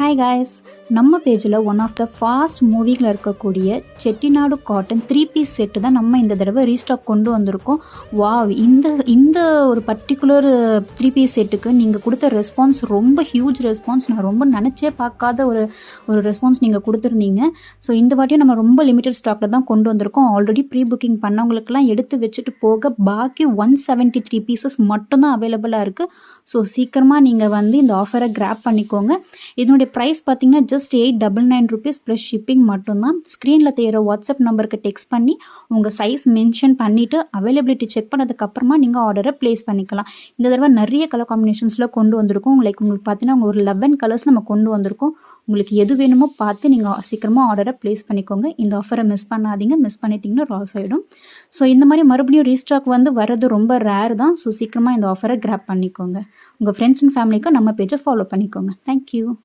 Hi guys, நம்ம பேஜில் one of the fast மூவிங்கில் இருக்கக்கூடிய செட்டிநாடு காட்டன் 3 பீஸ் செட்டு தான் நம்ம இந்த தடவை ரீஸ்டாக் கொண்டு வந்திருக்கோம். வாவ், இந்த ஒரு பர்டிகுலர் 3 பீஸ் செட்டுக்கு நீங்கள் கொடுத்த ரெஸ்பான்ஸ் ரொம்ப ஹியூஜ் ரெஸ்பான்ஸ். நான் ரொம்ப நினச்சே பார்க்காத ஒரு ரெஸ்பான்ஸ் நீங்கள் கொடுத்துருந்தீங்க. ஸோ இந்த வாட்டியும் நம்ம ரொம்ப லிமிட்டட் ஸ்டாக்கில் தான் கொண்டு வந்திருக்கோம். ஆல்ரெடி ப்ரீ புக்கிங் பண்ணவங்களுக்கெல்லாம் எடுத்து வச்சுட்டு போக பாக்கி 173 பீசஸ் மட்டும்தான் அவைலபிளாக இருக்குது. ஸோ சீக்கிரமாக நீங்கள் இந்த ஆஃபரை கிராப் பண்ணிக்கோங்க. இதனுடைய ப்ரைஸ் பார்த்தீங்கன்னா ஜஸ்ட் 899 rupees ப்ளஸ் ஷிப்பிங் மட்டும்தான். ஸ்க்ரீனில் தெரியிற வாட்ஸ்அப் நம்பருக்கு டெக்ஸ்ட் பண்ணி உங்கள் சைஸ் மென்ஷன் பண்ணிவிட்டு அவைலபிலிட்டி செக் பண்ணதுக்கப்புறமா நீங்கள் ஆர்டரை ப்ளேஸ் பண்ணிக்கலாம். இந்த தடவை நிறைய கலர் காம்பினேஷன்ஸில் கொண்டு வந்திருக்கோம். உங்களுக்கு பார்த்தீங்கன்னா ஒரு 11 கலர்ஸ் நம்ம கொண்டு வந்திருக்கோம். உங்களுக்கு எது வேணுமோ பார்த்து நீங்கள் சீக்கிரமாக ஆர்டரை ப்ளேஸ் பண்ணிக்கோங்க. இந்த ஆஃபரை மிஸ் பண்ணாதீங்க. மிஸ் பண்ணிட்டீங்கன்னா லாஸ் ஆகிடும். ஸோ இந்த மாதிரி மறுபடியும் ரீஸ்டாக் வர்றது ரொம்ப ரேர் தான். ஸோ சீக்கிரமாக இந்த ஆஃபரை கிராப் பண்ணிக்கோங்க. உங்கள் ஃப்ரெண்ட்ஸ் அண்ட் ஃபேமிலிக்கு நம்ம பேஜை ஃபாலோ பண்ணிக்கோங்க. தேங்க்யூ.